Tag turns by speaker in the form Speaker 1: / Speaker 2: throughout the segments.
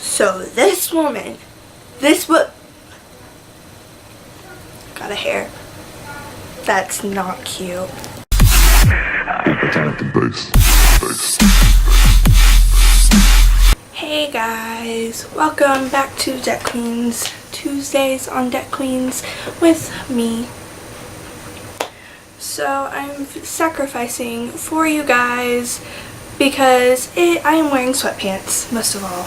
Speaker 1: So this woman, got a hair. That's not cute. Hey guys, welcome back to Deck Queens, Tuesdays on Deck Queens with me. So I'm sacrificing for you guys because I am wearing sweatpants most of all.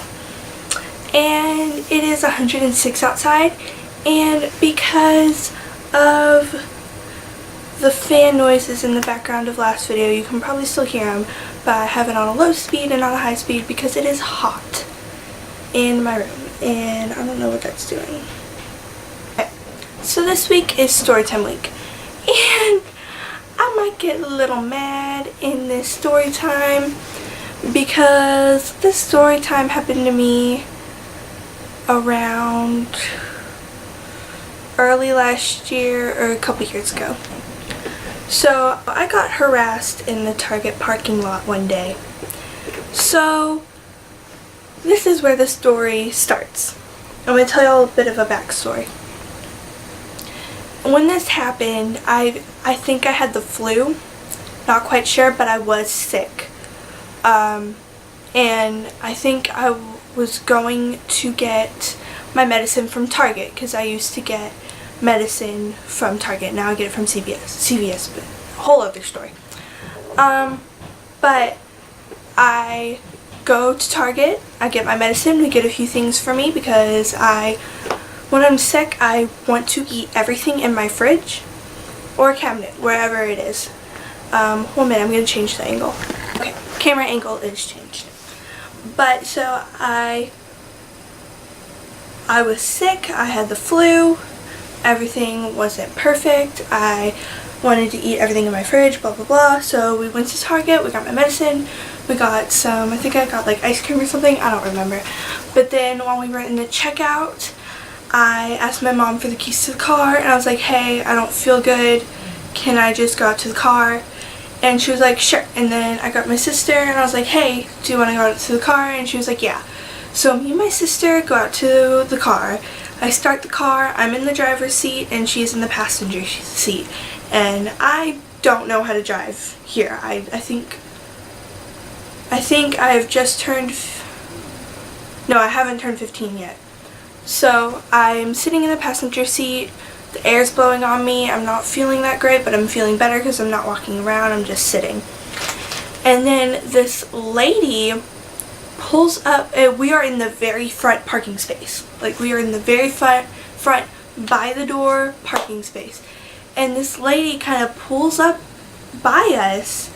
Speaker 1: And it is 106 outside, and because of the fan noises in the background of last video, you can probably still hear them, but I have it on a low speed and on a high speed because it is hot in my room and I don't know what that's doing. Okay. So this week is storytime week, and I might get a little mad in this story time because this story time happened to me around early last year or a couple years ago. So I got harassed in the Target parking lot one day. So this is where the story starts. I'm going to tell you a bit of a backstory. When this happened, I think I had the flu. Not quite sure, but I was sick. And I think I was going to get my medicine from Target because I used to get medicine from Target. Now I get it from CVS, but a whole other story. But I go to Target, I get my medicine, we get a few things for me because when I'm sick, I want to eat everything in my fridge or cabinet, wherever it is. 1 minute, I'm going to change the angle. Okay, camera angle is changed. But so I was sick, I had the flu, everything wasn't perfect, I wanted to eat everything in my fridge, blah blah blah. So we went to Target, we got my medicine, we got some, I think I got like ice cream or something, I don't remember. But then while we were in the checkout, I asked my mom for the keys to the car, and I was like, hey, I don't feel good, can I just go out to the car? And she was like, sure. And then I got my sister and I was like, hey, do you want to go out to the car? And she was like, yeah. So me and my sister go out to the car. I start the car, I'm in the driver's seat and she's in the passenger seat. And I don't know how to drive here. I think I've just turned, no, I haven't turned 15 yet. So I'm sitting in the passenger seat. The air's blowing on me. I'm not feeling that great, but I'm feeling better because I'm not walking around. I'm just sitting. And then this lady pulls up. We are in the very front parking space. Like, we are in the very front by the door parking space. And this lady kind of pulls up by us.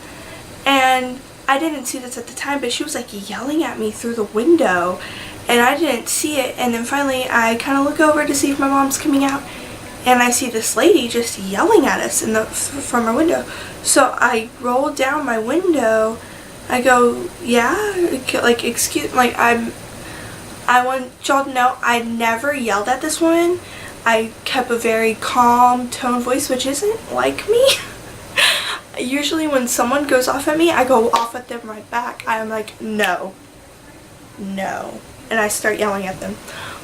Speaker 1: And I didn't see this at the time, but she was like yelling at me through the window. And I didn't see it. And then finally I kind of look over to see if my mom's coming out. And I see this lady just yelling at us from her window. So I roll down my window. I go, yeah, like, excuse, like, I want y'all to know I never yelled at this woman. I kept a very calm tone voice, which isn't like me. Usually when someone goes off at me, I go off at them right back. I'm like, no, no. And I start yelling at them,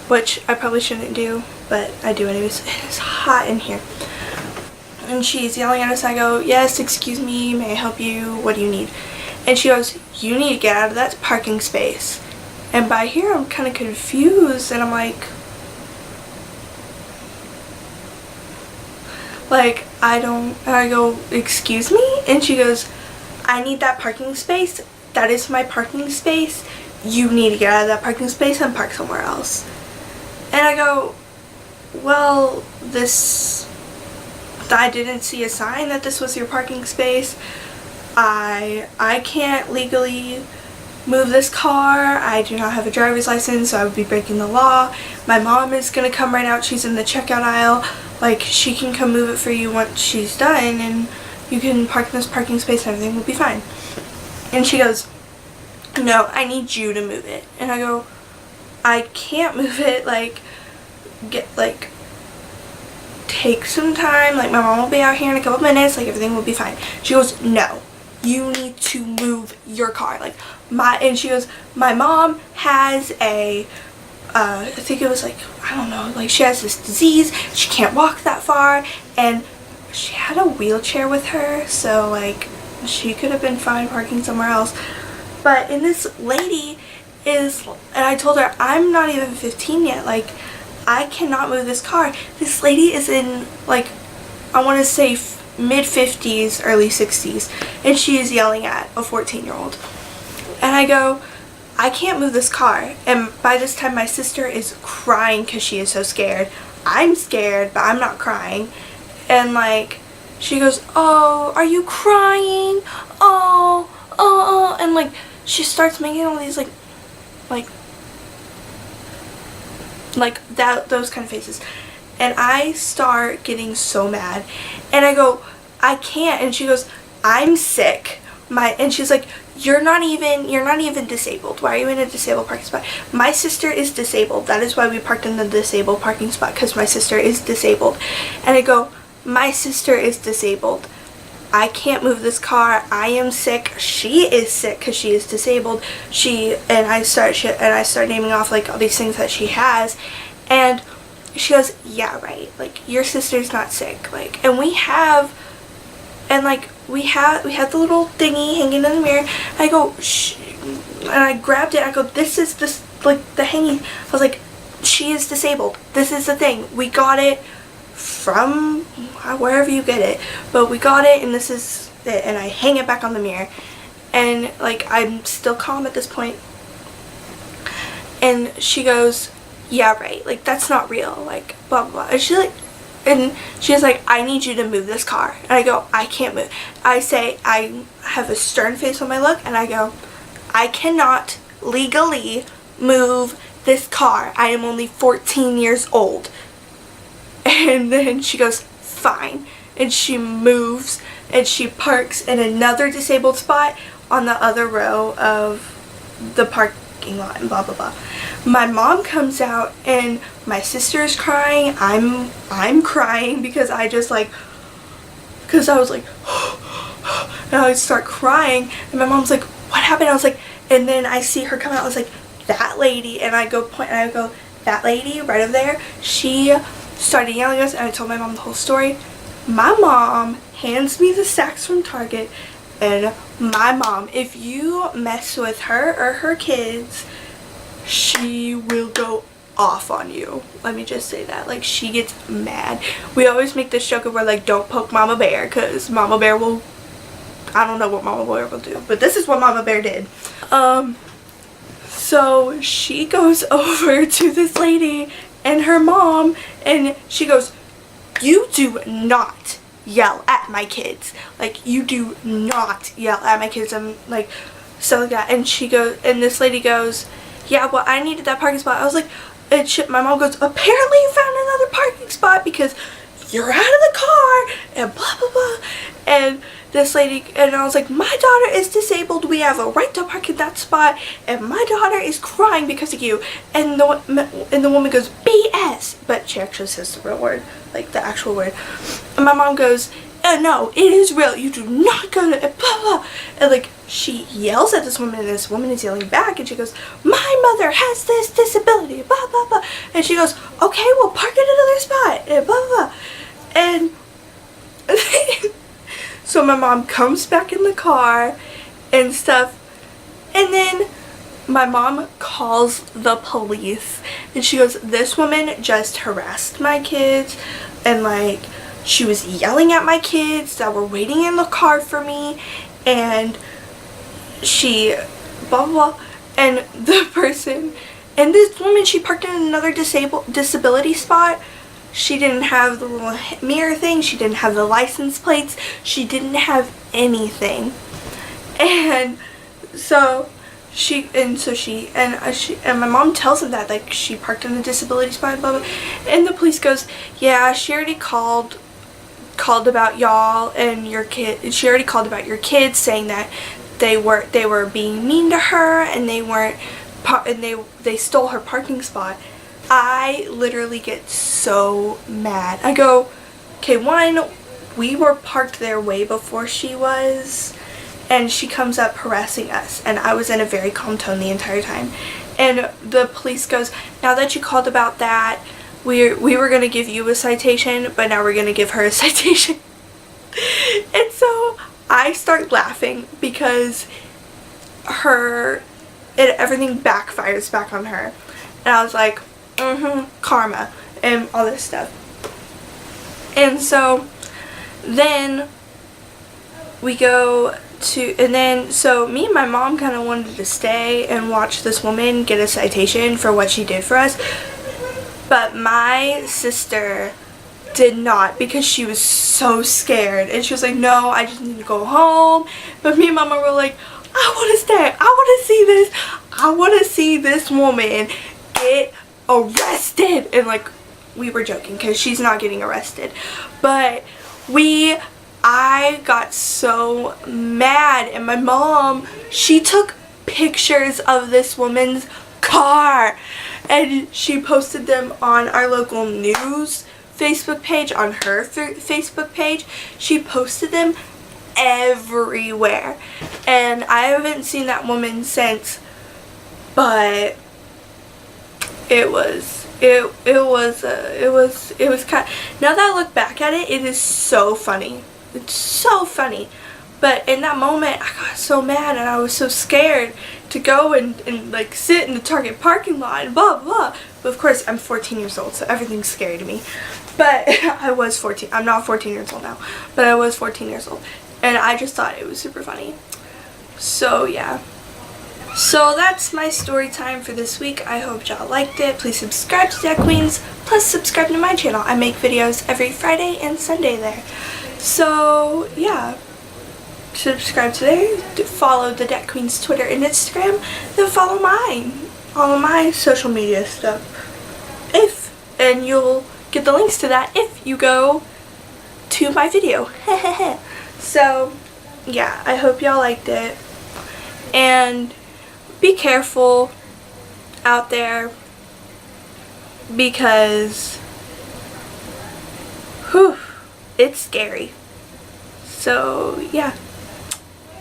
Speaker 1: which I probably shouldn't do, but I do anyways. It is hot in here. And she's yelling at us. I go, yes, excuse me, may I help you? What do you need? And she goes, you need to get out of that parking space. And by here, I'm kind of confused, and I'm like, I go, excuse me? And she goes, I need that parking space. That is my parking space. You need to get out of that parking space and park somewhere else. And I go, well, I didn't see a sign that this was your parking space. I can't legally move this car. I do not have a driver's license, so I would be breaking the law. My mom is going to come right out. She's in the checkout aisle. Like, she can come move it for you once she's done, and you can park in this parking space and everything will be fine. And she goes, no, I need you to move it. And I go, I can't move it, take some time, like, my mom will be out here in a couple minutes, like, everything will be fine. She goes, no, you need to move your car, like, and she goes, my mom has a, I think it was like, I don't know, like she has this disease, she can't walk that far, and she had a wheelchair with her, so like she could have been fine parking somewhere else. But and this lady is, and I told her, I'm not even 15 yet, like I cannot move this car. This lady is in, like, I want to say mid 50s, early 60s, and she is yelling at a 14-year-old. And I go, I can't move this car. And by this time my sister is crying because she is so scared. I'm scared, but I'm not crying. And like, she goes, oh, are you crying? Oh, and like, she starts making all these those kind of faces. And I start getting so mad. And I go, I can't. And she goes, I'm sick. And she's like, you're not even disabled. Why are you in a disabled parking spot? My sister is disabled. That is why we parked in the disabled parking spot, because my sister is disabled. And I go, my sister is disabled. I can't move this car. I am sick. She is sick because she is disabled. I start naming off like all these things that she has, and she goes, yeah, right. Like, your sister's not sick. Like, and we had the little thingy hanging in the mirror. I go, shh, and I grabbed it. I go, this is like the hanging. I was like, she is disabled. This is the thing. We got it from wherever you get it, but we got it, and this is it. And I hang it back on the mirror, and like, I'm still calm at this point. And she goes, yeah, right, like that's not real, like blah blah blah. And she's like, I need you to move this car. And I go, I can't move. I say, I have a stern face on my look, and I go, I cannot legally move this car. I am only 14 years old. And then she goes, fine. And she moves, and she parks in another disabled spot on the other row of the parking lot, and blah blah blah. My mom comes out, and my sister is crying. I'm crying because I was like and I would start crying, and my mom's like, what happened? I was like, and then I see her come out. I was like, that lady. And I go, that lady right over there, she started yelling at us. And I told my mom the whole story. My mom hands me the sacks from Target, and my mom, if you mess with her or her kids, she will go off on you. Let me just say that. Like, she gets mad. We always make this joke of, we're like, don't poke Mama Bear, because Mama Bear will, I don't know what Mama Bear will do, but this is what Mama Bear did. So she goes over to this lady and her mom, and she goes, you do not yell at my kids. Like, you do not yell at my kids. I'm like, so like that. And she goes, and this lady goes, yeah, well, I needed that parking spot. I was like, my mom goes, apparently you found another parking spot because you're out of the car, and blah blah blah. And this lady, and I was like, my daughter is disabled, we have a right to park in that spot, and my daughter is crying because of you. And the woman goes, BS, but she actually says the real word, like the actual word. And my mom goes, no, it is real, you do not go to blah blah. And like, she yells at this woman, and this woman is yelling back, and she goes, my mother has this disability, blah blah blah. And she goes, okay, we'll park at another spot, and blah blah blah. And so my mom comes back in the car and stuff, and then my mom calls the police, and she goes, this woman just harassed my kids, and like, she was yelling at my kids that were waiting in the car for me, and she blah blah blah. And the person, and this woman, she parked in another disability spot. She didn't have the little mirror thing, she didn't have the license plates, she didn't have anything. And so my mom tells him that, like, she parked in the disability spot, blah blah. And the police goes, yeah, she already called about y'all and your kid. She already called about your kids, saying that they were being mean to her, and they stole her parking spot. I literally get so mad. I go, okay, one, we were parked there way before she was, and she comes up harassing us, and I was in a very calm tone the entire time. And the police goes, now that you called about that, we were going to give you a citation, but now we're going to give her a citation. And so I start laughing because everything backfires back on her. And I was like, karma, and all this stuff. And so then we go to, and then so me and my mom kind of wanted to stay and watch this woman get a citation for what she did for us. But my sister did not, because she was so scared, and she was like, no, I just need to go home. But me and Mama were like, I want to stay, I want to see this, I want to see this woman get arrested. And like, we were joking because she's not getting arrested, but I got so mad, and my mom, she took pictures of this woman's car and she posted them on our local news Facebook page, on her Facebook page. She posted them everywhere, and I haven't seen that woman since, but it was kind of, now that I look back at it, it is so funny. It's so funny. But in that moment, I got so mad, and I was so scared to go and like sit in the Target parking lot and blah blah. But of course, I'm 14 years old, so everything's scary to me. But I was 14. I'm not 14 years old now, but I was 14 years old, and I just thought it was super funny. So yeah. So that's my story time for this week. I hope y'all liked it. Please subscribe to Deck Queens, plus subscribe to my channel. I make videos every Friday and Sunday there. So yeah, subscribe to there, follow the Deck Queens Twitter and Instagram, then follow mine, all of my social media stuff. And you'll get the links to that if you go to my video. So yeah, I hope y'all liked it, and be careful out there, because it's scary. So yeah,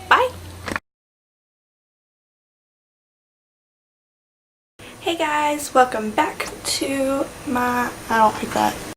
Speaker 1: bye. Hey guys, welcome back to my, I don't like that.